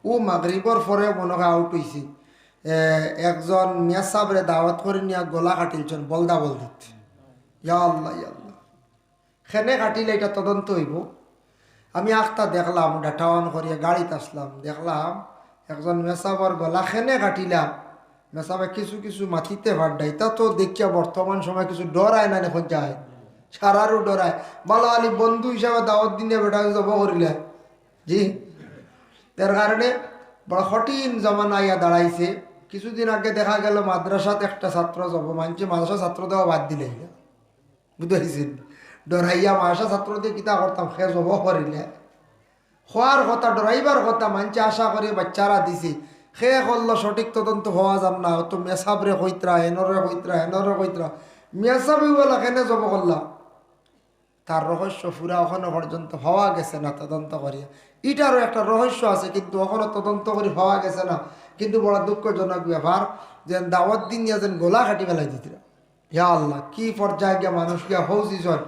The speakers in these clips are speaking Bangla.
ও মাগরিবর পরে মনে হয় আউট হয়েছি একজন মিয়া সাবরে দাওয়াত করে নিয়ে গলা কাটিলছেন বলদা বলদিত ইয়া আল্লাহ ইয়া আল্লাহ খেনে কাটিলে এটা তদন্ত হইব আমি আখতা দেখলাম ডাটা অন করিয়া গাড়িতে আসলাম দেখলাম একজন মেসাবর গলা খেনে কাটিলাম মেসাবে কিছু কিছু মাটিতে ভাড্ডাই তা তো দেখিয়া বর্তমান সময় কিছু ডরায় না এখন যায় সারারও ডরায় ভালো আলী বন্ধু হিসাবে দাওয়াত দিনে বেটা জব করিলে জি তার কারণে বড় কঠিন জমানা ইয়া দাঁড়াইছে কিছুদিন আগে দেখা গেল মাদ্রাসাত একটা ছাত্র যাব মানছে মাদ্রাসা ছাত্র দেওয়া বাদ দিলে বুঝতে ডরাইয়া মাদ্রাসা ছাত্র দিয়ে কিতা করতাম সে জব করিলে হওয়ার কথা ডরাইবার কথা মানছে আশা করে বাচ্চারা দিছি সে করলো সঠিক তদন্ত হওয়া যান না তো মেসাবরে কইতরা হেনরে কইতরা মেসাবি বলা কেনে জব করলা তার রহস্য পুরা ওখানে পর্যন্ত হওয়া গেছে না তদন্ত করিয়া এটারও একটা রহস্য আছে কিন্তু ওখানে তদন্ত করে হওয়া গেছে না কিন্তু বড় দুঃখজনক ব্যাপার যে দাওয়াত দিন যেন গোলা কাটি ফেলাই দিতরা ইয়া আল্লাহ কি পর্যায়ে গিয়া মানুষ গিয়া হৌজিছন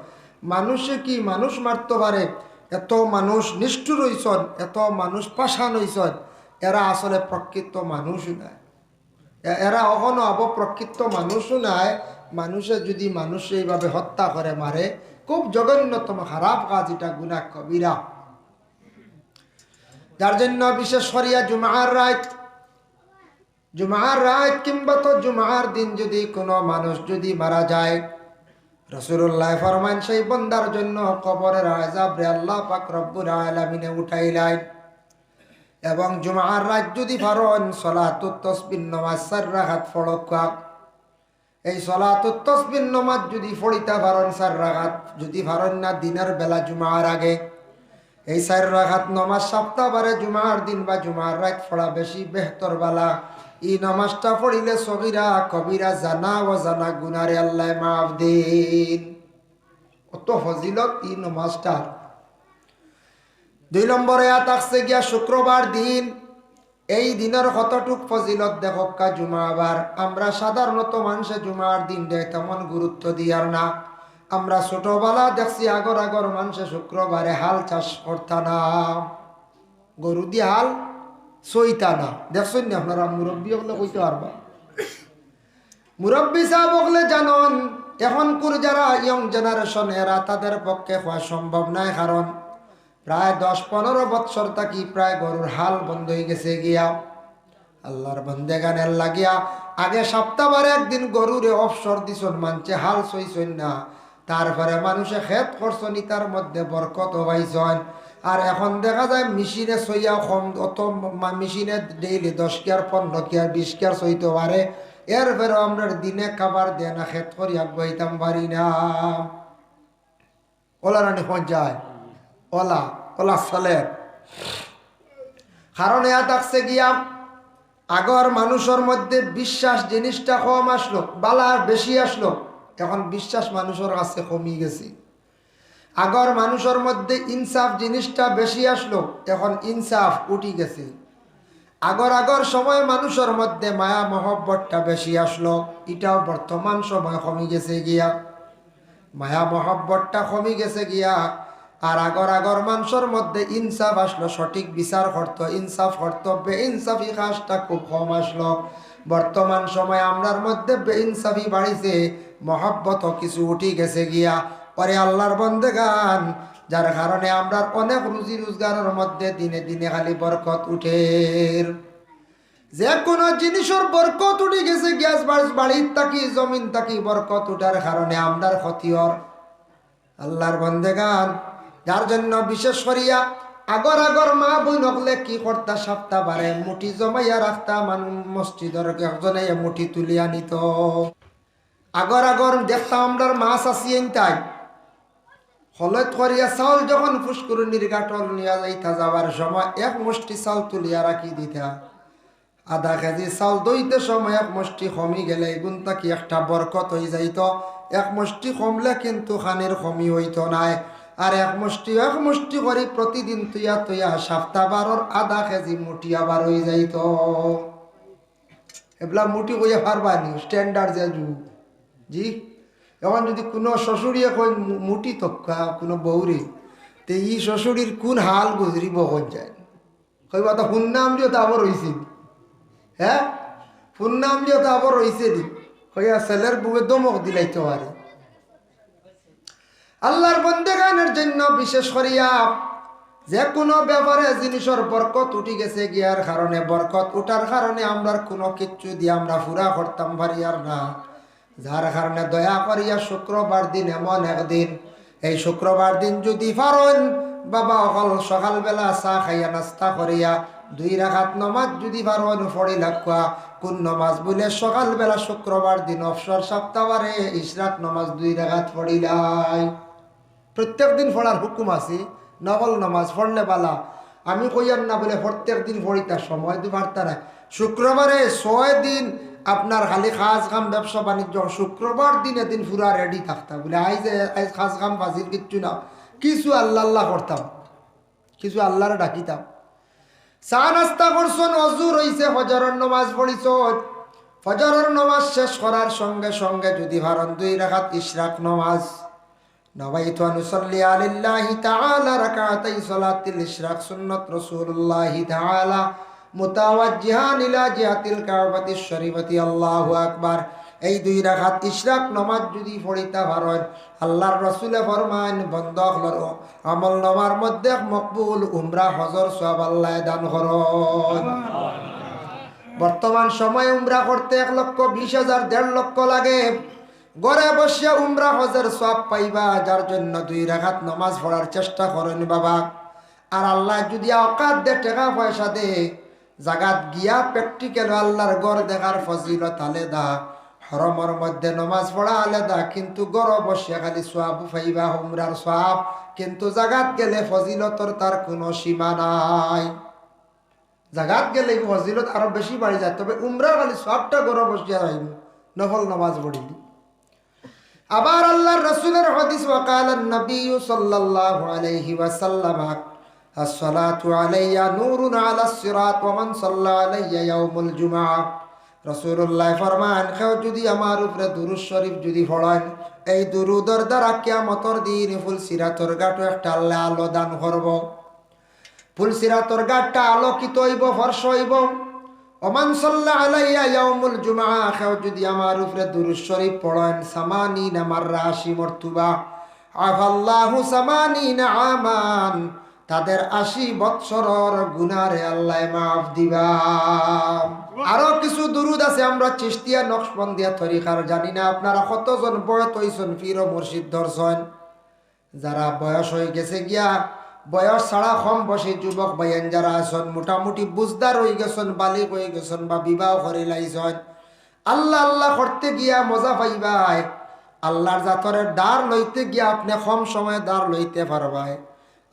মানুষে কি মানুষ মারতে পারে এত মানুষ নিষ্ঠুর হইছন এত মানুষ পাষাণ হইছন এরা আসলে প্রকৃত মানুষও নাই এরা কখনো অবপ্রকৃত মানুষও নাই মানুষে যদি মানুষ এইভাবে হত্যা করে মারে খুব জঘন্যতম খারাপ কাজ এটা গুনাহ কবিরা যার জন্য বিশেষ করিয়া জুমার রাত কিংবা তো জুমার দিন যদি কোনো মানুষ যদি মারা যায় রাসূলুল্লাহ ফরমান সেই বান্দার জন্য কবরের আযাব রে আল্লাহ পাক রব্বুল আলামিনে উঠাইলেন এবং জুমার রাত যদি ফারন সালাতুত তাসবিহ নামাজ 4 রাকাত পড়কা এই সালাতুত তাসবিহ নামাজ যদি পড়িতা ফারন 4 রাকাত যদি ফারন না দিনের বেলা জুমার আগে এই 4 রাকাত নামাজ সপ্তাহবারে জুমার দিন বা জুমার রাত পড়া বেশি বেহতর বালা এই নামাজটা পড়িলে সগীরা কবিরা জানা ও জানা গুনারে আল্লাহ মাফ দেন কত ফজিলত এই নামাজটা 2 নম্বরে আসছে গিয়া শুক্রবার দিন এই দিনের কতটুক ফজিলত দেখকা জুমাবার আমরা সাধারণত মানুষে জুমার দিন দেয় তেমন গুরুত্ব দিয়ার না আমরা ছোটবেলা দেখছি আগর মানুষে শুক্রবারে হাল চাষ করতা না গরু দিয়ে হাল সইতা না দেখছেন না আপনারা মুরব্বী হলে কইতে পারবা মুরব্বী সাহেব হলে জানন এখনকার যারা ইয়ং জেনারেশন এরা তাদের পক্ষে হওয়া সম্ভব নয় কারণ প্রায় 10-15 বছর থাকি প্রায় গরুর হাল বন্ধ হয়ে গেছে গিয়া আল্লাহর বন্দেগানের লাগিয়া আগে সপ্তাহবারে একদিন গরুরে অবসর দিছন মানছে হাল সইছন না তারপরে মানুষে খেত করছন তার মধ্যে বরকত পাইছন আর এখন দেখা যায় মেশিনে সইয়া কম অত মেশিনে ডেইলি 10 কেয়ার 15 কেয়ার 20 কেয়ার সইতে পারে এরপরে আমরা দিনে খাবার দেয় না খেত করি আগাইতাম পারি না ওলা রানি পঞ্চায় ওলা চলে কারণ এয়া থাকছে গিয়া আগর মানুষের মধ্যে বিশ্বাস জিনিসটা কম আসলো বালা বেশি আসলো এখন বিশ্বাস মানুষের কাছে কমই গেছে আগর মানুষের মধ্যে ইনসাফ জিনিসটা বেশি আসলো এখন ইনসাফ উঠি গেছে আগর সময় মানুষের মধ্যে মায়া মহব্বতটা বেশি আসলো এটাও বর্তমান সময় কমে গেছে গিয়া মায়া মহব্বতটা কমে গেছে গিয়া আর আগর মানুষের মধ্যে ইনসাফ আসলো সঠিক বিচার করত ইনসাফ কর্তব্যে ইনসাফি কাজটা খুব কম আসলো বর্তমান সময় আমরার মধ্যে বেইনসাফি বাড়িছে মহব্বত কিছু উঠি গেছে গিয়া পরে আল্লাহর বন্দেগান যার কারণে আমরা অনেক রুজি রোজগারের মধ্যে দিনে দিনে খালি বরকত উঠে যে কোনো জিনিসের বরকত উঠে গেছে গ্যাস বাড়ির তাকি জমিন তাকি বরকত উঠার কারণে আমরার ক্ষতির আল্লাহর বন্দেগান যার জন্য বিশেষ করিয়া আগর মা বই নকলে কি করতা সপ্তাহ বারে মুঠি জমাইয়া রাখতা মানুষ মসজিদের একজনে মুঠি তুলিয়া নিত আগর দেখতাম আমরা মাছ আসিয়েন তাই হলত করিয়া চাউল যখন ফুসকুরনির গাটল নিয়ে যাইতা যাবার সময় এক মুষ্টি চাউল তুলিয়া রাখি দিতা আধা কেজি চাউল দইতে সময় এক মুষ্টি কমি গেলে এগুন তাকি একটা বরকত হয়ে যাইত এক মুষ্টি কমলে কিন্তু খানির কমি হইত নাই আর এক মুষ্টি করে প্রতিদিন তুইয়া সপ্তাহ বারোর আধা কেজি মুঠি আবার হয়ে যাইত এগুলা মুঠি কইয়া পারবানি স্ট্যান্ডার্ড যে যুগ জি এখন যদি কোনো শ্বশুরিয়ে কই মুঠি তক্কা কোনো বৌরি তে ই শ্বশুরির কোন হাল গুজরিব হন যায় কইবা তো হুন্নাম দিও তো আবার হইছে হ্যাঁ হুন্নাম দিও তো আবার হইছে দি কইয়া ছেলের বুকে দমক দিলাইতে পারে আল্লাহর বন্দেগানের জন্য বিশেষ করিয়া যে কোনো ব্যাপারে জিনিসের বরকত উঠি গেছে গিয়ার কারণে বরকত উঠার কারণে আমরা কোনো কিচ্ছু দিয়ে আমরা পুরা করতাম পারি আর না যার কারণে দয়া করিয়া শুক্রবার দিন এমন একদিন এই শুক্রবার দিন যদি পারেন বাবা অকল সকালবেলা চা খাইয়া নাস্তা করিয়া 2 রাকাত নামাজ যদি পারেন পড়ি লাগুয়া কোন নামাজ বলে সকালবেলা শুক্রবার দিন অবসর সপ্তাহবারে ইশরাক নামাজ 2 রাকাত পড়িলাই প্রত্যেক দিন পড়ার হুকুম আছে নকল নামাজ পড়লে বালা আমি কইয়ার না বলে প্রত্যেক দিন পড়ি তার সময় দিবার তারা শুক্রবারে 6 দিন আপনার খালি খাস কাম ব্যবসা বাণিজ্য শুক্রবার দিন এদিন পুরা রেডি থাকতাম বলে আইজ খাস কাম ফাজিল কিচ্ছু না কিছু আল্লাহ আল্লাহ করতাম কিছু আল্লাহরে ডাকিতাম চা নাস্তা করছন অজু রইছে ফজরের নামাজ পড়িছ ফজরের নামাজ শেষ করার সঙ্গে সঙ্গে যদি ভারন 2 রাকাত ইশরাক নামাজ নওয়াইতু আন উসাল্লি আলিল্লাহি তাআলা রাকাতাই সালাতিল ইশরাক সুন্নাত রাসূলুল্লাহি তাআলা মুতাওয়াজ্জিহান ইলা জিহাতিল কাবাতিশ শরীফাতি আল্লাহু আকবার এই 2 রাকাত ইশরাক নামাজ যদি পড়িতা পারেন আল্লাহর রাসূলে ফরমান বান্দা হলর আমল নামার মধ্যে মকবুল উমরা হজর সওয়াব আল্লাহ দান করুন বর্তমান সময়ে উমরা করতে 1,20,000 1.5 লক্ষ লাগে ঘরে বসিয়া উমরা হজের সওয়াব পাইবা যার জন্য 2 রাকাত নামাজ পড়ার চেষ্টা করেন বাবা আর আল্লাহ যদি আওকাত দে টাকা পয়সা দে জাগাত গিয়া প্র্যাকটিক্যাল আল্লাহর ঘর দেখার ফজিলত আলাদা হরমর মধ্যে নামাজ পড়া আলাদা কিন্তু ঘরে বসিয়া খালি সওয়াব পাইবা উমরার সওয়াব কিন্তু জাগাত গেলে ফজিলতর তার কোনো সীমা নাই জাগাত গেলে ফজিলত আরো বেশি বাড়ি যায় তবে উমরা খালি সওয়াবটা ঘরে বসিয়া পাইব নফল নামাজ পড়িলি আবার আল্লাহর রাসূলের হাদিস ওয়াকালান নবী সাল্লাল্লাহু আলাইহি ওয়াসাল্লাম as-salatu alayya nurun ala as-sirat wa man salla alayya yawmul jumu'ah রাসূলুল্লাহ ফরমান কেউ যদি আমার উপরে দুরূদ শরীফ যদি পড়েন এই দুরুদের দ্বারা কিয়ামতের দিন ফুল সিরাতের ঘাটে একটা আল্লাহ আলো দান করব ফুল সিরাতের ঘাটটা আলোকিত হইব ফর্শ হইব ওমান সাল্লা আলাইয়া ইয়াউমুল জুমআ কেউ যদি আমার উপরে দুরূদ শরীফ পড়েন 80 মাররা 80 মর্তবা আফাল্লাহু 80 আমান তাদের 80 বৎসরের গুনারে আল্লাহ মাফ দিবা আরো কিছু দুরুদ আছে আমরা চিশতিয়া নকশবন্দিয়া তরিকার জানি না আপনারা কতজন বয়স হইছেন পীর ও মুর্শিদ ধরছেন যারা বয়স হয়ে গেছে গিয়া বয়স ছাড়া কম বসে যুবক ভাইয়েন যারা আছেন মোটামুটি বুঝদার হয়ে গেছেন বালিক হয়ে গেছেন বা বিবাহ করে লাইছেন আল্লাহ আল্লাহ করতে গিয়া মজা পাইবাই আল্লাহর জাতরের দ্বার লইতে গিয়া আপনি কম সময়ে দ্বার লইতে পারবাই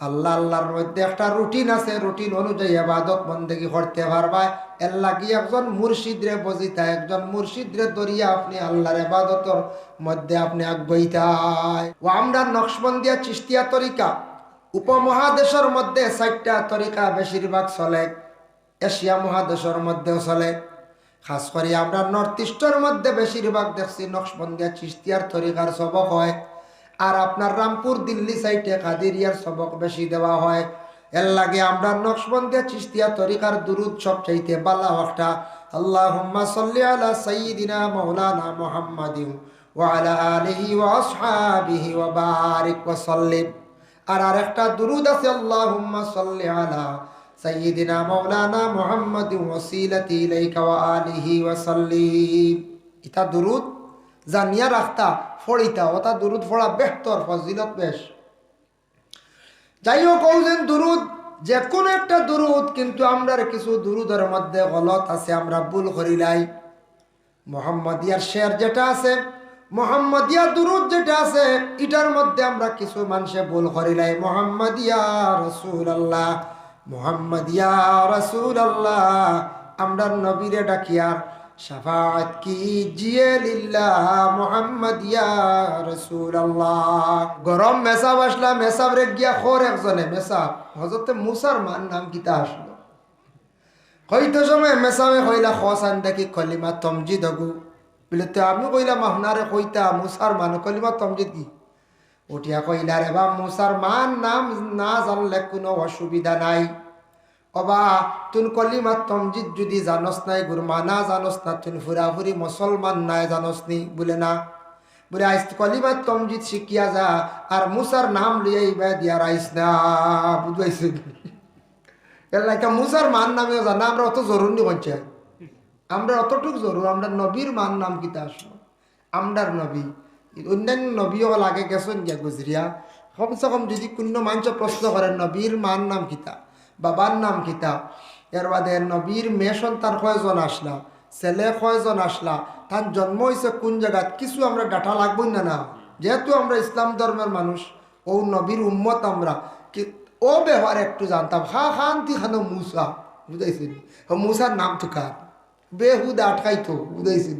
আল্লাহ আল্লাহর মধ্যে একটা রুটিন আছে রুটিন অনুযায়ী ইবাদত বন্দেগী করতে পারবাই এর লাগি একজন মুর্শিদরে বজিতা একজন মুর্শিদরে দরিয়া আপনি আল্লাহর ইবাদতের মধ্যে আপনি আগ্রহীতাই ও আমরা নকশবন্দিয়া চিশতিয়া তরিকা উপমহাদেশের মধ্যে 4টা তরিকা বেশিরভাগ চলে এশিয়া মহাদেশের মধ্যেও চলে খাস করে আমরা নর্থ ইস্টের মধ্যে বেশিরভাগ দেখছি নকশবন্দিয়া চিশতিয়ার তরিকার সবক হয় আর আপনার রামপুর দিল্লি সাইডে কাদেরিয়ার সবক বেশি দেওয়া হয় এর লাগে আমরা নকশবন্দিয়া চিশতিয়া তরিকার দুরুদ সবচাইতে বালা একটা আল্লাহুম্মা সাল্লি আলা সাইয়্যিদিনা মাওলানা মুহাম্মাদিন ওয়া আলা আলিহি ওয়া আসহাবিহি ওয়া বারিক ওয়া সাল্লিম আর আরেকটা দুরুদ আছে আল্লাহুম্মা সাল্লি আলা সাইয়্যিদিনা মাওলানা মুহাম্মাদিন ওয়াসিলাতি ইলাইকা ওয়া আলিহি ওয়া সাল্লিম এটা দুরুদ জানিয়া রাখতা ফড়িতা ওটা দুরুদ ফড়া বেহতর ফজিলত বেশ যাই হোক কৌজেন দুরুদ যে কোনো একটা দুরুদ কিন্তু আমরা কিছু দুরুদের মধ্যে গলত আছে আমরা ভুল করিলাই মুহাম্মাদিয়ার শের যেটা আছে মুহাম্মাদিয়া দুরুদ যেটা আছে এটার মধ্যে আমরা কিছু মানুষে ভুল করিলাই মুহাম্মাদিয়া রাসূলুল্লাহ মুহাম্মাদিয়া রাসূলুল্লাহ আমরা নবীরে ডাকিয়ার শাফাআত কিজিয়ে লিল্লাহ মুহাম্মাদিয়া রাসূলুল্লাহ গরম মেসাব আসলা মেসাব রে গিয়া খোর একজনে মেসাব হযরতে মুসার মান নাম কিতা আসলো কইতে সময় মেসাবে কইলা খসান দেখি কলিমা তমজিদ গু বলতে আমি কইলাম আপনারে কইতা মুসার মান কলিমা তমজিদ কি উঠিয়া কইলা রে বা মুসার মান নাম না জানলে কোনো অসুবিধা নাই অবা তুন কলিমাত তমজিদ যদি জানস নাই গুরমানা জানস না তুন ফুরাফুরি মুসলমান নাই জানস নি বলে না বলে আইস কলিমাত তমজিদ শিখিয়া যা আর মুসার নাম লিয়ে ইবা দিয়া রাইস না বুঝাইছে এর লাইকা মুসার মান নামেও জানা আমরা অত জরুর নি পঞ্চায়েত আমরা অতটুক জরুর আমরা নবীর মান নাম কিতা আসলো আমরার নবী অন্যান্য নবীও লাগে গেছেন গিয়া গুজরিয়া কমসে কম যদি কোনো মানুষ প্রশ্ন করেন নবীর মান নাম কিতা বাবার নাম কিতা এর বাদে নবীর মেয়ে সন্তান কয়জন আসলা ছেলে কয়জন আসলা তার জন্ম হয়েছে কোন জায়গায় কিছু আমরা ডাটা লাগবই না না যেহেতু আমরা ইসলাম ধর্মের মানুষ ও নবীর উম্মত আমরা ও ব্যবহার একটু জানতাম খান্তি খানো মুসা বুঝাইছেন ও মুসার নাম তো কার বেহুদ আটকাইতো বুঝাইছেন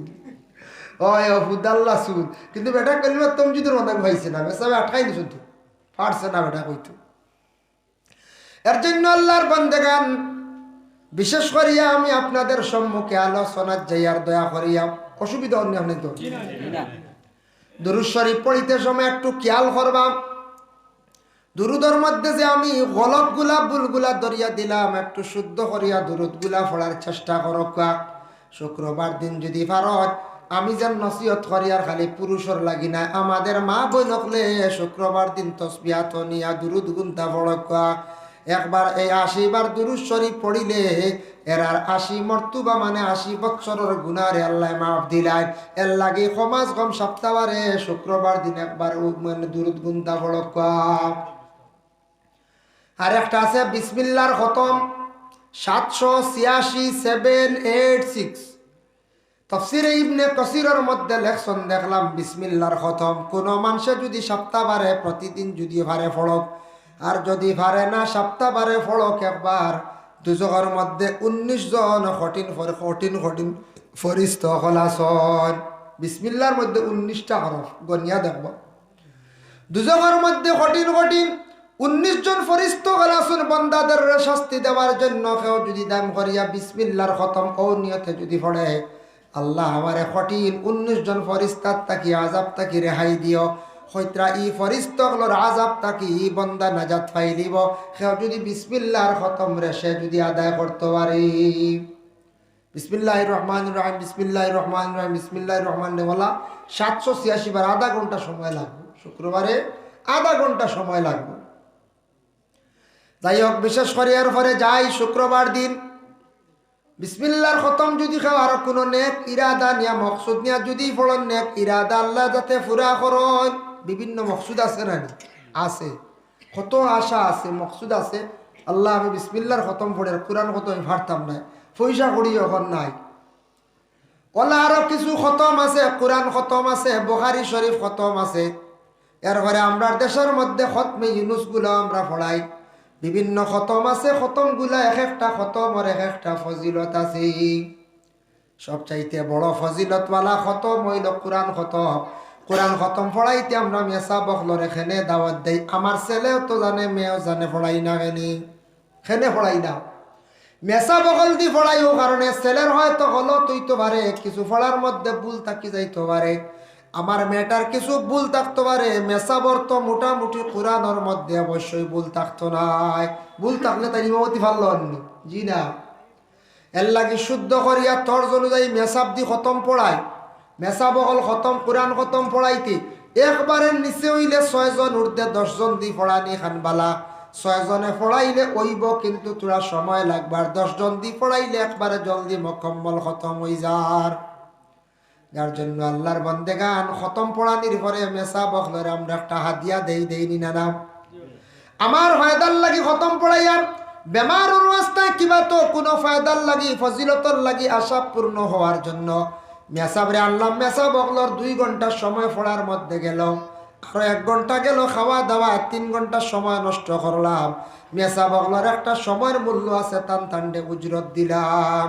হুদাল্লা সুদ কিন্তু বেটা কলিমা তমজিদের অনেক হয়েছে না বেসা আটকাই নি শুধু পারছে না বেটা কইতো এর জন্য আল্লাহর বান্দেগান বিশেষ করিয়া আমি আপনাদের সম্মুখে আলোচনার যাইয়ার দয়া করিয়া অসুবিধা অন্য নেই তো দুরূদ শরীফ পড়িতে সময় একটু খেয়াল করবা দুরুদের মধ্যে যে আমি গলত গুলা ভুলগুলা দরিয়া দিলাম একটু শুদ্ধ করিয়া দুরুদ গুলা পড়ার চেষ্টা করকা শুক্রবার দিন যদি ভারত আমি যেন নসিহত করিয়ার খালি পুরুষর লাগি না আমাদের মা বই নকলে শুক্রবার দিন তসবিহাত নিয়া দুরুদ গুন্তা পড়কা একবার এই 80 বার দুরূদ শরীফ পড়িলে এরার 80 মর্তুবা মানে 80 বছরের গুনারে আল্লাহ মাফ দিলাই এর লাগে সমাজ কম সপ্তাহবারে শুক্রবার দিন একবার মানে দুরুদ গুন্তা পড়কা আর একটা আছে বিসমিল্লাহর খতম 786 786 তাফসীরে ইবনে কাসিরের মধ্যে লেখছেন দেখলাম বিসমিল্লাহর খতম কোন মানুষে যদি সপ্তাহবারে প্রতিদিন যদি ভারে ফড়ক আর যদি ভারে না সপ্তাহবারে ফড়ক একবার দুজকের মধ্যে 19 জন কঠিন ফরিস্তা হলাসন বিসমিল্লাহর মধ্যে 19টা হরফ গনিয়া দেখব দুজকের মধ্যে কঠিন 19 জন ফরিস্তা হলাসন বান্দাদের শাস্তি দেওয়ার জন্য কেউ যদি দাম করিয়া বিসমিল্লাহর খতম ও নিয়তে যদি পড়ে আল্লাহ আমারে কঠিন 19 জন ফরিস্তার তাকি আযাব তাকি রেহাই দিও হইত্রা ই ফরিস্তগলর আযাব তাকি বান্দা নাজাত পাই দিব কেউ যদি বিসমিল্লাহর খতম রে সে যদি আদায় করতে পারে বিসমিল্লাহির রহমানির রহিম বিসমিল্লাহির রহমানির রহিম বিসমিল্লাহির রহমানির রহিম 786 বার আধা ঘন্টা সময় লাগবে শুক্রবারে আধা ঘন্টা সময় লাগবে যাই হোক বিশেষ করে এর পরে যাই শুক্রবার দিন বিসমিল্লাহর খতম যদি খাও আর কোনো নেক ইরাদা নিয়া মকসুদ নিয়া যদি পড়েন নেক ইরাদা আল্লাহ যাতে পুরা করেন বিভিন্ন মকসুদ আছে না আছে কত আশা আছে মকসুদ আছে আল্লাহ আমি বিসমিল্লাহর খতম পড়ে কোরআন খতম আমি পারতাম না পয়সা করি এখন নাই ওলা আরো কিছু খতম আছে কোরআন খতম আছে বুখারী শরীফ খতম আছে এরপরে আমরা দেশের মধ্যে খতমে ইউনুস গুলো আমরা পড়াই বিভিন্ন খতম আছে খতম গুলা এক একটা খতমের এক একটা ফজিলত আছে সবচাইতে বড় ফজিলতওয়ালা খতম হইল কোরআন খতম পড়াইতে আমরা মেসা বখলর এখানে দাওয়াত দেই আমার ছেলেও তো জানে মেয়েও জানে পড়াই না খেনে পড়াই না মেসা বকল দি পড়াইও কারণে ছেলের হয়তো হলো তুই তো পারে কিছু পড়ার মধ্যে ভুল থাকি যাইতে পারে আমার মেয়েটার কিছু ভুল থাকতে পারে মেসাবর তো মোটামুটি কোরআনের মধ্যে অবশ্যই ভুল থাকতো নাই ভুল থাকলে তাই ইমামতি ভালো হননি জি না এর লাগে শুদ্ধ করিয়া তর্জ অনুযায়ী মেসাব দি খতম পড়ায় মেসা বকল খতম কোরআন খতম পড়াইতে একবারের নিচে হইলে 6 জন ঊর্ধ্বে 10 জন দি পড়ানি খানবালা 6 জনে পড়াইলে ওইব কিন্তু তোরা সময় লাগবার 10 জন দি পড়াইলে একবারে জলদি মুকম্মল খতম হয়ে যার যার জন্য আল্লাহর বান্দেগান খতম পড়ানির পরে মেসা বখলরে আমরা একটা হাদিয়া দেই নি না আমার ফায়দার লাগি খতম পড়াইয়ার বেমারের অবস্থায় কিবা তো কোনো ফায়দার লাগি ফজিলতর লাগি আশা পূর্ণ হওয়ার জন্য মেসাবরে আল্লাহ মেসা বখলর 2 ঘন্টা সময় পড়ার মধ্যে গেল আর 1 ঘন্টা গেল খাওয়া দাওয়া 3 ঘন্টা সময় নষ্ট করলাম মেসা বখলর একটা সময়ের মূল্য আছে টানটান্ডে উজরত দিলাম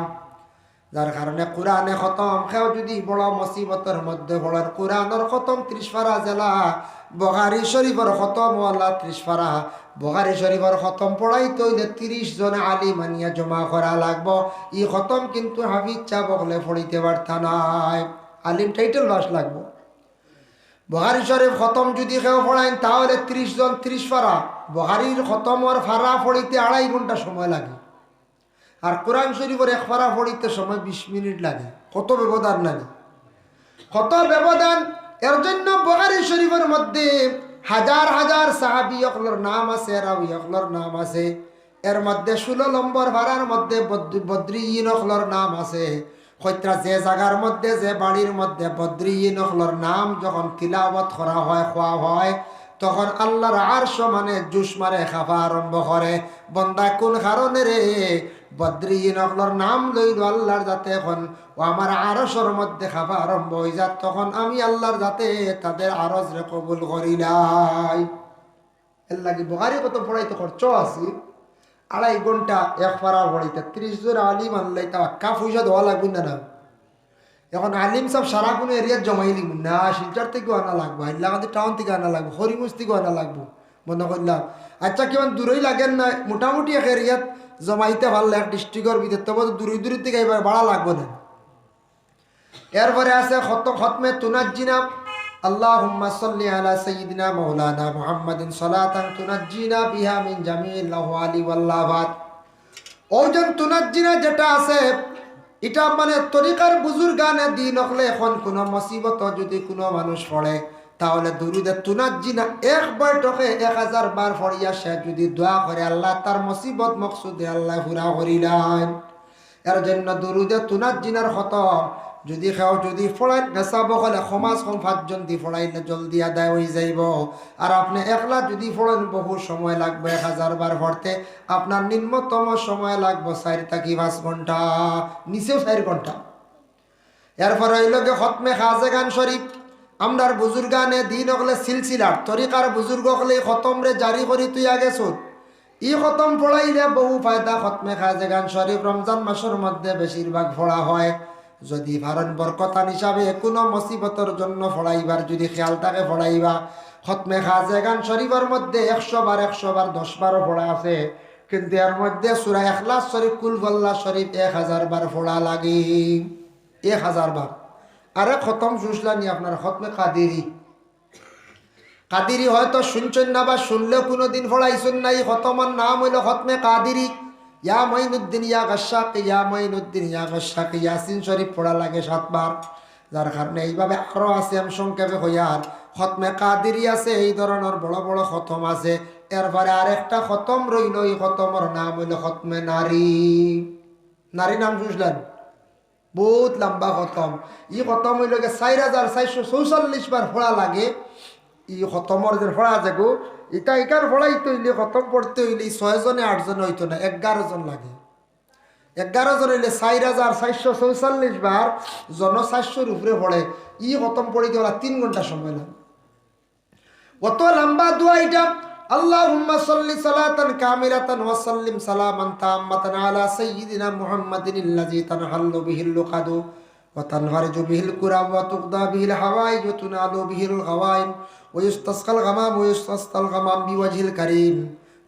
যার কারণে কোরআনে খতম কেউ যদি বড় মুসিবতের মধ্যে পড়েন কোরআনের খতম 30 পারা জেলা বুখারী শরীফের খতম ওয়ালা 30 পারা বুখারী শরীফের খতম পড়াইতে হইলে 30 জন আলিম আনিয়া জমা করা লাগবো ই খতম কিন্তু হাফিজ চা বকলে পড়িতে পারতা নাই আলিম টাইটেল বাস লাগবো বুখারী শরীফ খতম যদি কেউ পড়াইন তাহলে 30 জন 30 পারা বুখারীর খতমের ফারা পড়িতে 2.5 ঘন্টা সময় লাগে আর কোরআন শরীফের এক পারা পড়িতে সময় 20 মিনিট লাগে। কত ব্যবধান লাগে, কত ব্যবধান। এর জন্য বুখারী শরীফের মধ্যে হাজার হাজার সাহাবী অকলর নাম আছে, রাবি অকলর নাম আছে। এর মধ্যে 16 নম্বর ভাড়ার মধ্যে বদরিয়িন অকলর নাম আছে। কইত্রা যে জায়গার মধ্যে, যে বাড়ির মধ্যে বদরিয়িন অকলর নাম যখন তিলাওয়াত করা হয়, খোয়া হয়, তখন আল্লাহর আরশ মানে জুস মারে, খাফা আরম্ভ করে। বন্দা কোন কারণে রে বদরিয়িন অকলর নাম লইল আল্লাহর যাতে এখন ও আমার আরশের মধ্যে খাফা আরম্ভ হয়ে যাত, তখন আমি আল্লাহর যাতে তাদের আরজ রে কবুল করিলাই। এর লাগি বুখারী কত পড়াইতে খরচ আছে, 2.5 ঘন্টা এক পারা পড়াইতে 30 জন আলিম আনলাই, তা কা পয়সা দেওয়া লাগবে না। এখন আলিম সব সারা কোনো এরিয়ার জমাই লিখব না, শিলচর থেকেও আনা লাগবো, হাইলাকান্দি টাউন থেকে আনা লাগবো, হরিমুজ থেকেও আনা লাগবো। মনে করলাম আচ্ছা কেমন দূরই লাগেন না, মোটামুটি এক এরিয়াত জমাইতে পারলে এক ডিস্ট্রিক্টের ভিতরে, তবে দূরই দূরের থেকে এবার ভাড়া লাগবে না। এরপরে আছে খতমে তুনাজ্জিনা, আল্লাহুম্মা সাল্লি আলা সাইয়্যিদিনা মাওলানা মুহাম্মাদিন সালাতান তুনাজ্জিনা বিহা মিন জামিল আহওয়ালি ওয়াল আফাত। ওজন তুনাজ্জিনা যেটা আছে, এটা মানে তরিকার বুজুর্গানে দিন হলে এখন কোনো মুসিবত যদি কোনো মানুষ পড়ে, তাহলে দুরুদে তুনাজ্জিনা এক বৈঠকে 1000 বার পড়িয়া সে যদি দোয়া করে, আল্লাহ তার মুসিবত মকসুদে আল্লাহ পুরা করিলেন। এর জন্য দুরুদে তুনাজ্জিনার খতম যদি খাও, যদি ফড়াই নেশাব হলে সমাজ 5 জন দি ফড়াইলে জলদি আদায় হয়ে যাইব। আর আপনি একলা যদি ফড়েন বহু সময় লাগবে, 1000 বার পড়তে আপনার নিম্নতম সময় লাগবে 4 থেকে 5 ঘন্টা, নিচেও 4 ঘন্টা। এরপর হইল গে খতমে খাজেগান শরীফ। আমরার বুজুর্গানে দিন হলে সিলসিলার তরিকার বুজুর্গ হলে খতম রে জারি করি তুই আগে শুন। ই খতম পড়াইলে বহু ফায়দা। খতমে খাজেগান শরীফ রমজান মাসের মধ্যে বেশিরভাগ পড়া হয়। যদি ভারণ বরকতান হিসাবে কোনো মুসিবতের জন্য পড়াইবার যদি খেয়াল থাকে পড়াইবা। খতমে খাজেগান শরীফের মধ্যে 100 বার 10 বারও পড়া আছে, কিন্তু এর মধ্যে সূরা ইখলাস শরীফ, কুল আল্লাহ শরীফ 1000 বার পড়া লাগে, 1000 বার। আরে খতম শুনলানি আপনার খতমে কাদেরি। কাদেরি হয়তো শুনছেন না বা শুনলেও কোনোদিন পড়াইছেন নাই। খতমের নাম হইল খতমে কাদেরি। ইয়া মঈনুদ্দিন ইয়া গাশশাক, ইয়া মঈনুদ্দিন ইয়া গাশশাক, ইয়াসিন শরীফ পড়া লাগে 7 বার। যার কারণে এইভাবে আরও আছে, আমি সংক্ষেপে হইয়ার খতমে কাদেরি আছে, এই ধরনের বড় বড় খতম আছে। এরপরে আরেকটা খতম রইল, এই খতমের নাম হইল খতমে নারী। নারী নাম শুনলেন, বহুত লম্বা খতম। ই খতম হইল 4444 বার পড়া লাগে। ই খতমর যে পড়া আছে গো, এটা একার পড়াইতে হইলে খতম পড়তে হইলে 6 জনে 8 জন হইতো না, 11 জন লাগে। 11 জন হইলে 4444 বার, জন 400-র উপরে পড়ে। ই খতম পড়িতে ওরা 3 ঘন্টা সময় লাগে। কত লম্বা দোয়া এটা। আল্লাহুম্মা সাল্লি সালাতান কামিলাতান ওয়া সাল্লিম সালামান তাম্মাতান আলা সাইয়্যিদিনা মুহাম্মাদিনিল্লাযী তানহাল্লু বিহিল লুকাদু ওয়া তানহারিজু বিহিল কুরাব ওয়া তুকদা বিহিল হাওয়াইজ ওয়া তুনালু বিহিল গাওয়াইম ওয়া ইস্তাসকাল গামাম ওয়া ইস্তাসকাল গামাম বিওয়াজহিল কারীম।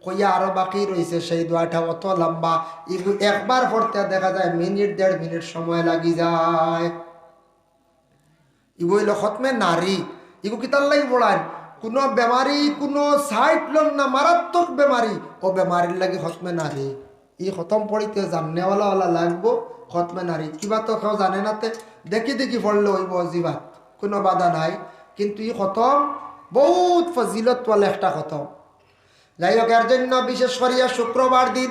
কইয়া আরো বাকি রইছে সেই দোয়াটা, অত লম্বা। এগুলো একবার পড়তে দেখা যায় মিনিট 1.5 মিনিট সময় লাগি যায়। ইগো হইল খতমে নারী। ইগো কিতার লাগি পড়ায় কোনো বেমারি, কোনো সাইড লন না, মারাত্মক বেমারি, ও বেমারির লাগে খতমে নারী। ই খতম পড়িতে জাননেওয়ালা লাগবো। খতমে নারী কিবা তো কেউ জানে নাতে, দেখি দেখি পড়লে হইব জিবাত, কোনো বাধা নাই। কিন্তু ই খতম বহুত ফজিলতওয়ালা একটা খতম। যাই হোক, এর জন্য বিশেষ করিয়া শুক্রবার দিন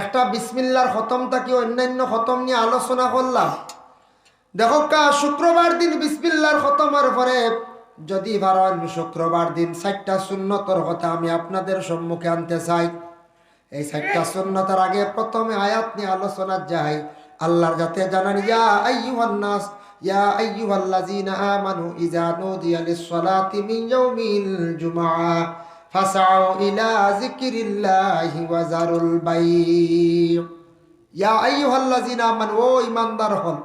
একটা বিসমিল্লার খতম থাকি অন্যান্য খতম নিয়ে আলোচনা করলাম। দেখো কা শুক্রবার দিন বিসমিল্লার খতমের পরে যদি পারেন শুক্রবার দিন 4টা সুন্নতর কথা আমি আপনাদের সম্মুখে আনতে চাই। এই 4টা সুন্নতের আগে প্রথমে আয়াত নিয়ে আলোচনা যাই। আল্লাহর যাতে জানান, ইয়া আইয়ুহান নাস ইয়া আইয়ুহাল্লাযীনা আমানু ইযা নুদিয়া লিস-সালাতি মিন ইয়াউমিল জুমআ ফাসআউ ইলা যিকরিল্লাহি ওয়া যারুল বাই'। ইয়া আইয়ুহাল্লাযীনা আমানু, ও ঈমানদার হল,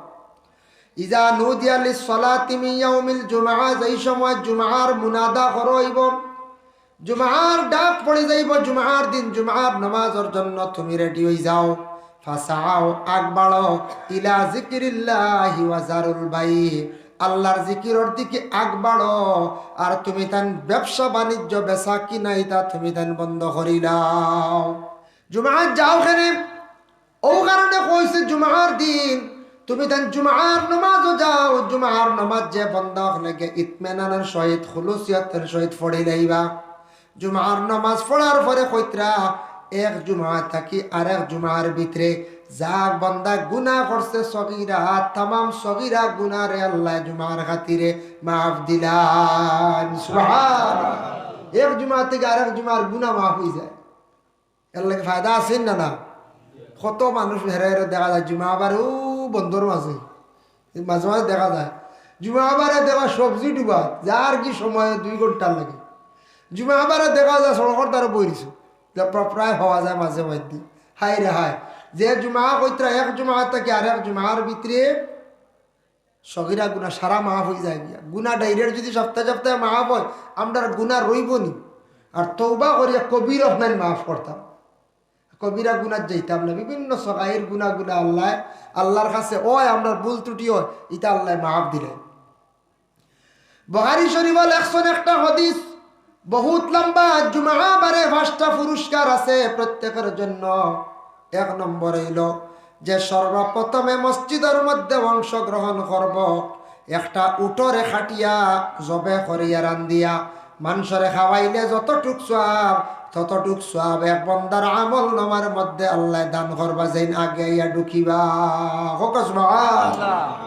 ইজা নুদিয়া লিস-সালাতি মিন ইয়াউমিল জুমআ, যেই সময় জুমআর মুনাদা হইব, জুমআর ডাক পড়ে যাইব, জুমআর দিন জুমআর নামাজের জন্য তুমি রেডি হই যাও। ফাসাও, আগ বাড়ো, ইলা যিকরিল্লাহি ওয়া যারুল বাই', আল্লাহর জিকিরের দিকে আগ বাড়ো। আর তুমি তান ব্যবসা বাণিজ্য বেচা কিনা এটা তুমি তান বন্ধ করিলাও। জুমআর যাও কেনে? ও কারণে কইছে জুমার দিন তুমি দেন জুমার নামাজও যাও, জুমার নামাজ যে বন্ধ লাগে ইতমেনানের সহিত খুলুসিয়তের সহিত পড়ে লাইবা। জুমার নামাজ পড়ার পরে কইতরা এক জুমা থাকি আরেক জুমার ভিতরে যা বন্দা গুনাহ করছে সগীরা তামাম সগীরা গুনাহরে আল্লাহ জুমার খাতিরে মাফ দিলান। সুবহানাল্লাহ। এক জুমা থেকে আরেক জুমার গুনাহ মাফ হয়ে যায়। এর লাগে ফায়দা আছে না? না। কত মানুষ হেরে হেরে দেখা যায় জুমা আবার ও বন্ধর মাঝে মাঝে মাঝে দেখা যায় জুমা আবারে দেখা সবজি ডুবা যার কি সময় 2 ঘন্টা লাগে। জুমা আবারে দেখা যায় সড়কর দ্বারা বইরিছো প্রায় হওয়া যায় মাঝে মধ্যে। হাই রে হাই, যে জুমা কইতরা এক জুমা থেকে আরেক জুমার ভিতরে সগীরা গুনাহ সারা মাফ হয়ে যায় গিয়া। গুনাহ ডাইরেক্ট যদি সপ্তাহে সপ্তাহে মাফ হয় আমরা গুনাহ রইবনি। আর তওবা করিয়া কবির রহমান মাফ করতাম, কবিরা গুনাহ যাইতাম না। বিভিন্ন সগাইর গুনাহগুলা আল্লাহর কাছে ওই আমরা ভুল ত্রুটি হয় এটা আল্লাহ মাফ দিলেন। বুখারী শরীফের 101টা হাদিস, বহুত লম্বা। জুমা বারে 5টা পুরস্কার আছে প্রত্যেকের জন্য। 1 নম্বর হইল যে সর্বপ্রথমে মসজিদের মধ্যে অংশগ্রহণ করব একটা উটরে খাটিয়া জবে করিয়া রান্দিয়া মানুষরে খাওয়াইলে যতটুক সওয়াব ততটুক সওয়াব এক বান্দার আমল নামার মধ্যে আল্লাহ দান করবা যেন আগে ইয়া ঢুকিবা। সুবহানাল্লাহ।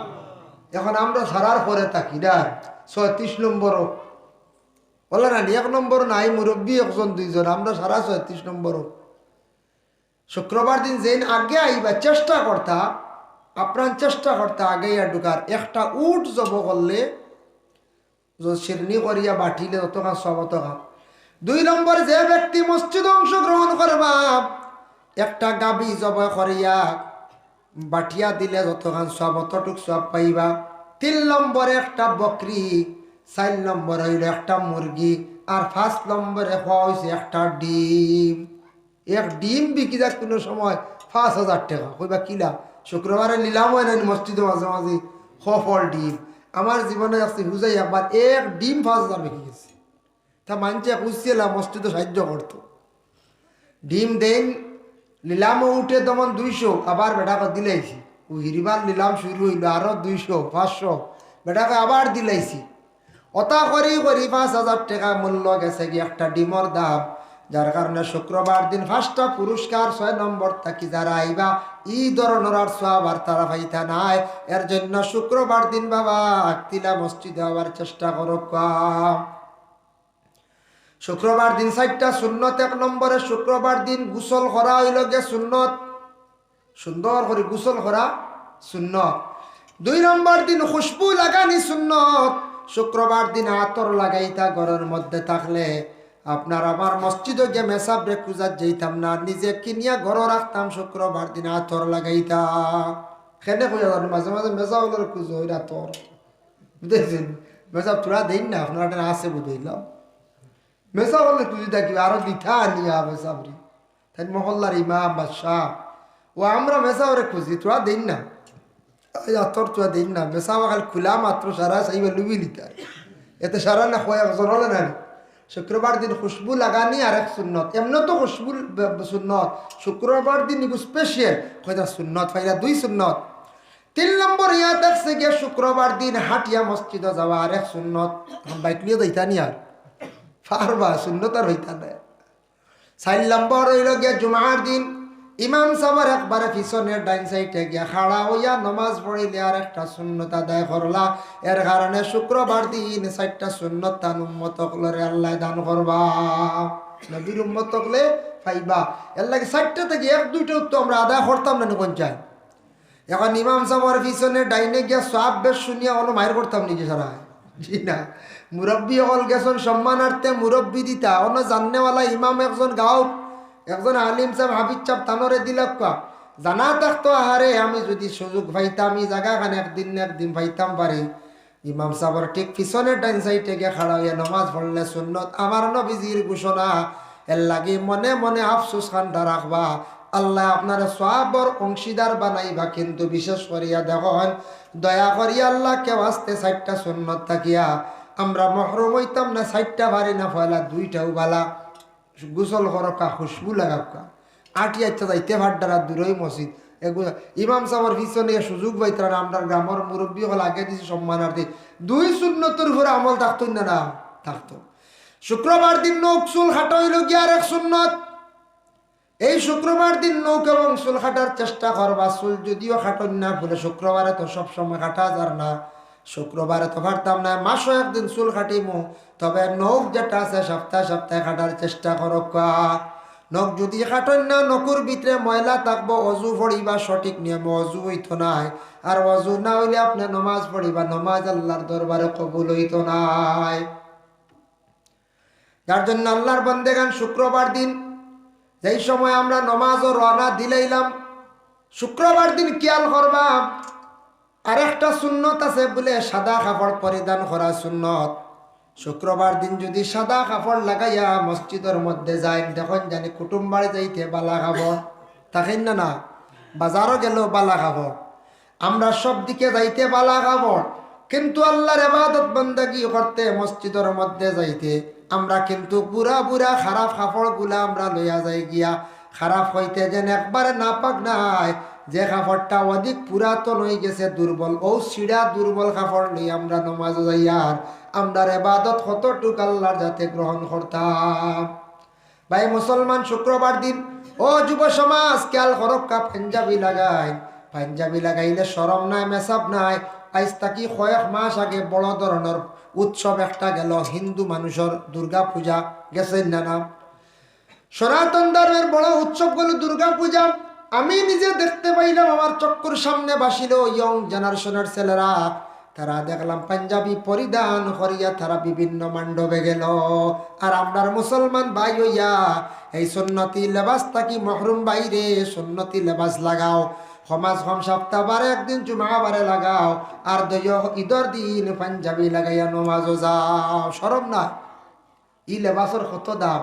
এখন আমরা সারার পরে থাকি না 36 নম্বরও বলে না 1 নম্বর নাই, মুরব্বী 1জন 2জন, আমরা সারা 36 নম্বরও। শুক্রবার দিন যেন আগে আইবা চেষ্টা করতা, আপনার চেষ্টা করতা আগে ইয়া ঢুকার। একটা উট জব করলে শিরনি করিয়া বাটিলে অতখান সব অতখান। 2 নম্বর যে ব্যক্তি মসজিদে অংশগ্রহণ করবা একটা গাবি জবাই করিয়া বাটিয়া দিলে যতখান সব অতটুক সব পাইবা। 3 নম্বরে একটা বকরি, 4 নম্বর হইল একটা মুরগি, আর 5 নম্বরে হওয়া হয়েছে একটা ডিম। এক ডিম বিকি যাক কোনো সময় 5,000 টাকা। কইবা কিলা শুক্রবারে নিলাম হয় না মসজিদে মাঝে মাঝে সফল ডিম। আমার জীবনে আছে বুঝাই একবার এক ডিম 5,000 বিকি গেছে। তা মানছে বুঝছিলাম মসজিদে সাহায্য করতো। ডিম দেন নিলামও উঠে তখন 200, আবার বেটাকে দিলাইছি। ও হিরিবার নিলাম শুরু হইল আরো 200 500, বেটাকে আবার দিলাইছি। অতা করি 5,000 টাকা মূল্য গেছে কি একটা ডিমর দাম। যার কারণে শুক্রবার দিন 5টা পুরস্কার 6 নম্বর থাকি যারা আইবা ই ধরনের আর সওয়াব আর তারা পাইতা নাই। এর জন্য শুক্রবার দিন বাবা আকতিলা মসজিদে আবার চেষ্টা করো। শুক্রবার দিন 4টা সুন্নত। 1 নম্বরে শুক্রবার দিন গোসল করা হইল গে সুন্নত, সুন্দর করে গোসল করা সুন্নত। 2 নম্বর দিন খুশবু লাগানি সুন্নত। শুক্রবার দিন আতর লাগাইতা ঘরের মধ্যে থাকলে আপনার আমার মসজিদে গিয়ে মেসাব রে খুঁজার যেতাম না, নিজে কিনিয়া ঘর রাখতাম। শুক্রবার দিন আতর লাগাইতা খেলে খুঁজা যান মাঝে মাঝে মেসাব খুঁজো ওই আতর বুঝেছেন। মেসাব তোরা দিন না আপনার আছে বুঝাইলাম মেসা বললে খুঁজি থাকি আরো দিথা আনিয়া মেসাবরি তাই মহল্লার ইমাম বাদশাহ ও আমরা মেসাবরে খুঁজি তোরা দিন না আতর তোরা দিন না। মেসাব খালি খোলা মাত্র সারা চাইবে লুবি লিতার এতে সারা না কয়েকজন হলে না। শুক্রবার দিন খুশবু লাগানি আর এক সুন্নত। এমন তো খুশবু সুন্নত, শুক্রবার দিন স্পেশাল কয়টা সুন্নত পাইলা 2 সুন্নত। 3 নম্বর ইয়া দেখছে গিয়ে শুক্রবার দিন হাটিয়া মসজিদে যাওয়া আর এক সুন্নত। বাইক নিয়ে যাইতা নি আর পারবা সুন্নত আর হইতা না। 4 নম্বর হইল গিয়া জুমার দিন ইমাম সাহেবের একবারে পিছনের ডাইন সাইডে গিয়া খাড়া হইয়া নামাজ পড়িলে আর একটা সুন্নত আদায় করলা। এর কারণে শুক্রবার দিন 4টা সুন্নত তান উম্মত হলে আল্লাহ দান করবা, নবীর উম্মত হলে পাইবা। এর লাগে 4টা থেকে 1-2টা তো আমরা আদায় করতাম না কোন চাই। এখন ইমাম সাহেবের পিছনে ডাইনে গিয়া সব বেশ শুনিয়া অন্য মায়ের করতাম নাকি সারা জি না। মুরব্বী হল গেছেন সম্মানার্থে মুরব্বী দিতা অন্য জাননেওয়ালা ইমাম একজন গাও একজন আলিম সাহেব হাবিজ সাহেব তানরে দিলাক জানা থাকতো আহারে আমি যদি সুযোগ পাইতাম এই জায়গাখানে একদিন পাইতাম পারি। ইমাম সাহেবের ঠিক পিছনের ডাইন সাইডে গিয়ে খাড়া হইয়া নামাজ পড়লে সুন্নত আমার নবীজির ঘোষণা। এর লাগে মনে মনে আফসোস খান্ডা রাখবা, আল্লাহ আপনার সওয়াবর অংশীদার বানাইবা। কিন্তু বিশেষ করিয়া দেখেন দয়া করিয়া আল্লাহ কেউ আসতে 4টা সুন্নত থাকিয়া আমরা মহরুম হইতাম না। 4টা পারি না পয়লা 2টাও বালা গোসল করকা খুশবু লাগাবকা আটি আচ্ছা যাইতে ভাড্ডারা দূরই মসজিদ এগুলো ইমাম সাহেবের পিছনে সুযোগ পাইতার আমরা গ্রামের মুরব্বী হল আগে দিছি সম্মানার্থী 2 সুন্নতের উপরে আমল থাকতো না থাকতো। শুক্রবার দিন নখ চুল খাটা হইল গিয়ে আর এক সুন্নত। এই শুক্রবার দিন নখ এবং চুল খাটার চেষ্টা করবা। চুল যদিও খাটন না বলে শুক্রবারে তো সবসময় খাটা যার না, শুক্রবারে তো খাটতাম না, মাসও একদিন চুল খাটিমু, তবে নখ যেটা আছে সপ্তাহে সপ্তাহে খাটার চেষ্টা করো। নখ যদি খাটন না, নখুর ভিতরে ময়লা থাকবো, অজু পড়িবা সঠিক নিয়মে, অজু হইতো নাই। আর অজু না হইলে আপনি নমাজ পড়িবা, নমাজ আল্লাহর দরবারে কবুল হইতো নাই। যার জন্য আল্লাহর বান্দেগান শুক্রবার দিন যেই সময় আমরা নমাজও রওনা দিলাইলাম, শুক্রবার দিন খেয়াল করবা আরেকটা সুন্নত আছে বলে সাদা কাপড় পরিধান করা সুন্নত। শুক্রবার দিন যদি সাদা কাপড় লাগাইয়া মসজিদের মধ্যে যায়, দেখুন জানি কুটুম বাড়ি যাইতে বালা কাপড় থাকেন না, বাজারও গেল বালা কাপড়, আমরা সব দিকে যাইতে বালা কাপড়, কিন্তু আল্লাহর ইবাদত বন্দেগী করতে মসজিদের মধ্যে যাইতে আমরা কিন্তু বুড়া বুড়া খারাপ কাপড় গুলা আমরা লইয়া যাই গিয়া। খারাপ হইতে যেন একবারে নাপাক নাই, যে কাপড়টা অধিক পুরাতন হয়ে গেছে দুর্বল, ও সিঁড়া দুর্বল কাপড় লই আমরা নমাজ যাইয়ার আমরার ইবাদত কতটুক আল্লাহর যাতে গ্রহণ করতাম। ভাই মুসলমান, শুক্রবার দিন ও যুব সমাজ খেয়াল করক্কা পাঞ্জাবি লাগাই, পাঞ্জাবি লাগাইলে শরম নাই, মেসাব নাই। আজ তাকি কয়েক মাস আগে বড় ধরনের উৎসব একটা গেল, হিন্দু মানুষের দুর্গা পূজা গেছেন না নাম, সনাতন ধর্মের বড় উৎসব গেল দুর্গা পূজা। আমি নিজে দেখতে পাইলাম, আমার চক্ষুর সামনে বাসিল ইয়ং জেনারেশনের ছেলেরা, তারা দেখলাম পাঞ্জাবি পরিধান করিয়া তারা বিভিন্ন মণ্ডপে গেল। আর আমরার মুসলমান ভাই হইয়া এই সুন্নতি লেবাস থাকি মহরুম বাইরে সুন্নতি লেবাস লাগাও। সমাজ কম সপ্তাহ বারে একদিন জুমা বারে লাগাও, আর ঈদর দিন পাঞ্জাবি লাগাইয়া নমাজও যাও। শরম না? ই লেবাসের কত দাম।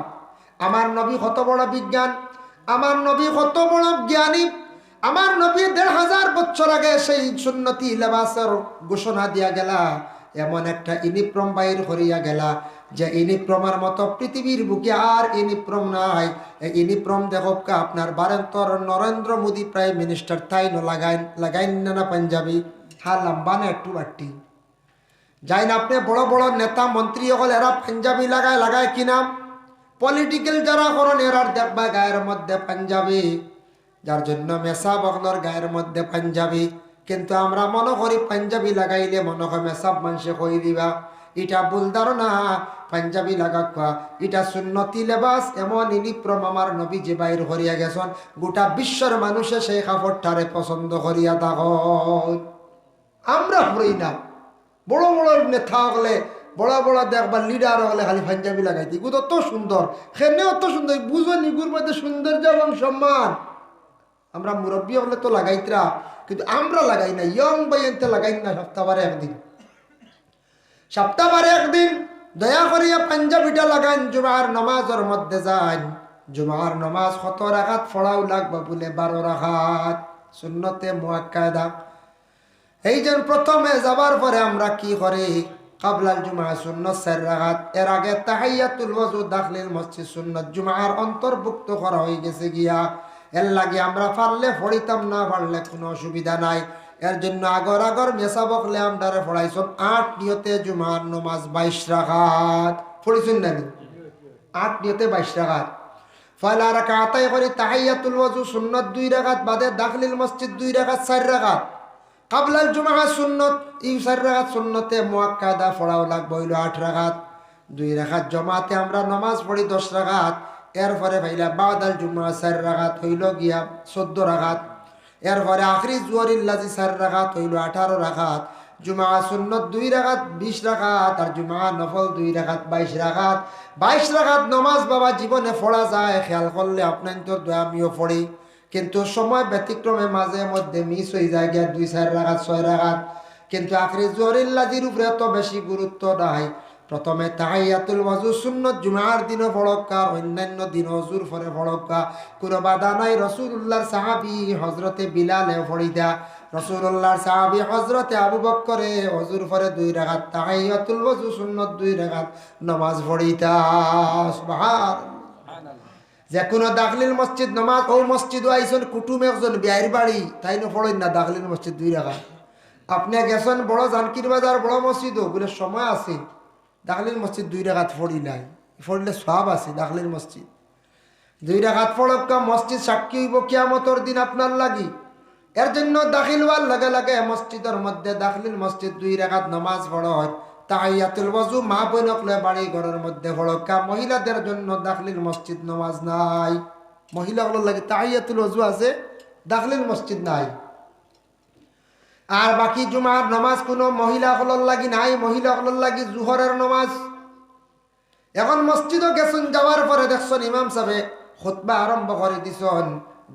আমার নবী কত বড় বিজ্ঞান, আমার নবী কত বড় জ্ঞানী, আমার নবী 1500 বছর আগে সেই সুন্নতি লেবাসের ঘোষণা দিয়া গেলা। এমন একটা ইউনিফর্ম বাইর করিয়া গেলা যে ইউনিফর্মের মতো পৃথিবীর বুকে আর ইউনিফর্ম নাই। এই ইউনিফর্ম দেখো আপনার ভারতের নরেন্দ্র মোদী প্রাইম মিনিস্টার তাই লাগাইন না পাঞ্জাবি, হা লম্বা না একটু বাট্টি যাই না। আপনি বড় বড় নেতা মন্ত্রী হল এরা পাঞ্জাবি লাগায় কিনা, পলিটিক্যাল যারা করেন এরার দেখবা গায়ের মধ্যে পাঞ্জাবি, যার জন্য মেসা বগলর গায়ের মধ্যে পাঞ্জাবি। কিন্তু আমরা মনে করি পাঞ্জাবি লাগাইলে মনে হয় মেসাব মানুষে কই দিবা, এটা ভুল ধারণা। পাঞ্জাবি লাগাক এটা সুন্নতি লেবাস, এমন ইউনিফর্ম আমার নবী যে বাইর করিয়া গেছেন, গোটা বিশ্বের মানুষে সেই কাপড়টারে পছন্দ করিয়া থাক। আমরা পড়ি না, বড় বড় নেতা হলে বড় বড় দেখবার লিডার হলে খালি পাঞ্জাবি লাগাইতি, গুলো অত সুন্দর, সেনে অত সুন্দর, বুঝো নিগুর মধ্যে সৌন্দর্য এবং সম্মান। আমরা মুরব্বী হলে তো লাগাইতরা, কিন্তু আমরা লাগাই না, ইয়ং বাইনতে লাগাই না। সপ্তাহবারে একদিন দয়া করিয়া পাঞ্জাবিটা লাগাইন, জুমার নমাজের মধ্যে যান। জুমার নমাজ কত রাখাত ফড়াও লাগবে বলে 12 রাখাত সুন্নতে মুআক্কাদা। এই যে প্রথমে যাবার পরে আমরা কি করি, কাবলাল জুমা সুন্নত 4 রাকাত, এর আগে তাহিয়াতুল ওযু দাখিল মসজিদ সুন্নত জুমার অন্তর্ভুক্ত করা হয়ে গেছে গিয়া। এর লাগে আমরা পারলে পড়িতাম, না পারলে কোনো অসুবিধা নাই। এর জন্য আগর মেসা বকলে আমরা পড়াইছেন 8 নিয়তে জুমার নমাজ 22 রাকাত পড়িছেন না, 8 নিয়তে 22 রাকাত। পয়লা রাকাতাই করি তাহিয়াতুল ওযু সুন্নত 2 রাকাত, বাদে দাখিল মসজিদ 2 রাকাত 4 রাকাত। কাবলাল জুমা সুন্নত 4 রাকাত সুন্নতে মুআক্কাদা পড়াও লাগবে হইল 8 রাকাত। 2 রাকাত জমাতে আমরা নামাজ পড়ি 10 রাকাত। এরপরে ভাইলা বাদাল জুমা 4 রাকাত হইল গিয়া 14 রাকাত। এরপরে আখরি জুয়ারিল লাজি 4 রাকাত হইল 18 রাকাত। জুমা সুন্নত 2 রাকাত 20 রাকাত, আর জুমা নফল 2 রাকাত 22 রাকাত। 22 রাকাত নামাজ বাবা জীবনে পড়া যায়, খেয়াল করলে আপনার তো আমিও পড়ি, কিন্তু সময় ব্যতিক্রমে মাঝে মধ্যে মিস হয়ে যায় গিয়া 2-4 রাকাত 6 রাকাত। কিন্তু আখরি জোহরিল লাজির উপরে এত বেশি গুরুত্ব নাই। প্রথমে তাহিয়াতুল ওযু সুন্নত জুমার দিনও পড়ক্কা, অন্যান্য দিন ওযুর পরে পড়ক্কা, কোনো বাধা নাই। রাসূলুল্লাহর সাহাবী হযরতে বিলালে পড়িদা, রাসূলুল্লাহর সাহাবী হযরতে আবু বকরে ওযুর পরে 2 রাকাত তাহিয়াতুল ওযু সুন্নত 2 রাকাত নামাজ পড়িতা। সুবহানাল্লাহ। যে কোনো দাখলিল মসজিদ নামাজ ও মসজিদ আইসন কুটুম একজন বিয়ের বাড়ি তাই না পড়েন না দাখলিল মসজিদ 2 রাকাত। আপনি গেছেন বড় জানকির বাজার বড় মসজিদও বলে সময় আছে দাখলিল মসজিদ 2 রাকাত পড়ি নাই, পড়লে সওয়াব আছে। দাখলিল মসজিদ 2 রাকাত পড়কা মসজিদ সাক্ষী হইব কিয়ামতের দিন আপনার লাগি। এর জন্য দাখিল হওয়ার লগে লগে মসজিদের মধ্যে দাখলিল মসজিদ 2 রাকাত নামাজ পড়া হয়। তাহিয়াতুল ওযু মা বোনকলে বাড়ি ঘরের মধ্যে পড়কা। মহিলাদের জন্য দাখলিল মসজিদ নামাজ নাই, মহিলাগুলোর লাগে তাহিয়াতুল ওযু আছে, দাখলিল মসজিদ নাই। আর বাকি জুমার নামাজ কোনো মহিলাগুলোর লাগি নাই, মহিলাগুলোর লাগি জোহরের নামাজ। এখন মসজিদও গেছেন, যাওয়ার পরে দেখছেন ইমাম সাহেব খুতবা আরম্ভ করে দিছেন।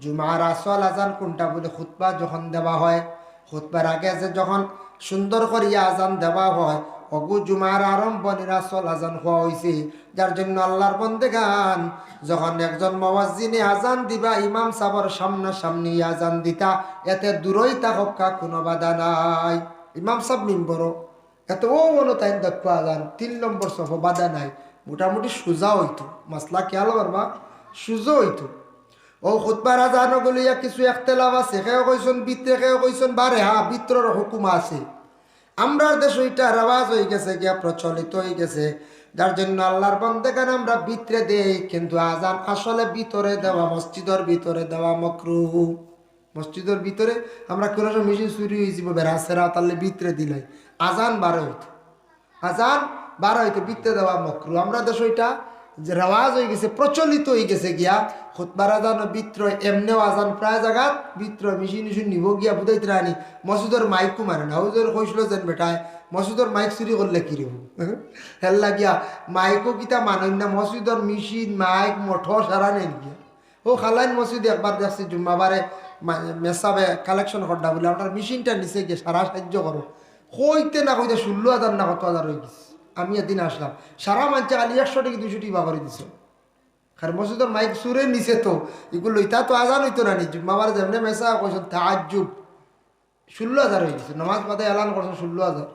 জুমার আসল আজান কোনটা বলে খুতবা যখন দেওয়া হয়, খুতবার আগে যে যখন সুন্দর করিয়া আজান দেওয়া হয়, অগু জুমার আরম্ভণের আসল আজান হওয়া হয়েছে। যার জন্য আল্লাহর বন্দেগান যখন একজন মুয়াজ্জিনে আজান দিবা ইমাম সাহেবের সামনাসামনি আজান দিতা, এতে দূরই থাকা কোনো বাধা নাই। ইমাম সাহেব মিম্বর এত ও মনে তাই দেখো আজান 3 নম্বর সফ বাধা নাই, মোটামুটি সোজা হইতো। মাসলা খেয়াল করবা, সোজা হইতো। ও খুতবার আজান গলিয়া কিছু একতেলাভ আছে, কেউ কইসন বিত্রে, কেউ কইসন বারে। হ্যাঁ, বিত্রর হুকুম আছে। আমরার দেশ ওইটা রেওয়াজ হয়ে গেছে, গিয়া প্রচলিত হয়ে গেছে। যার জন্য আল্লাহর বন্দেগান আমরা বিত্রে দেই, কিন্তু আজান আসলে ভিতরে দেওয়া, মসজিদের ভিতরে দেওয়া মাকরুহ। মসজিদের ভিতরে আমরা কোনো সময় মেশিন চুরি হয়েছি বেড়াছেরা তাহলে ভিতরে দিলাই আজান 12 হইতো, আজান 12 হইতো, ভিতরে দেওয়া মাকরুহ। আমরা দেশ ওইটা যে রেওয়াজ হয়ে গেছে, প্রচলিত হয়ে গেছে গিয়া খুতবার আজান বিত্র এমনিও আজান প্রায় জায়গাত বিত্র মিশিন নিব গিয়া বুঝাইতে রানি মসজিদের মাইকও মারে না। হুজুর কইছিল যেন বেটায় মসজিদের মাইক চুরি করলে কি রেব হেল্লা গিয়া মাইকও কিতা মানেন না, মসজিদের মেশিন মাইক মঠর সারা নেন গিয়া। ও খালাইন মসজিদ একবার দেখছি জুম্মাবারে মেসাবে কালেকশন করডা বলে আপনার মেশিনটা নিচে গিয়ে সারা সাহায্য করো, কইতে না কইতে 16,000 না কত হাজার হয়ে গেছে। আমি এদিন আসলাম, সারা মানছে খালি 100 টাকা 200 টাকা করে দিছ। আর মসজিদের মাইক সুরে নিচে তো এগুলো ইতা তো আজান হইতো না। জুম্মাবার যেমনি মেসা কইস তাজ্জুব 16,000 হয়ে গেছে। নামাজ বাদে এলান করছেন 16,000।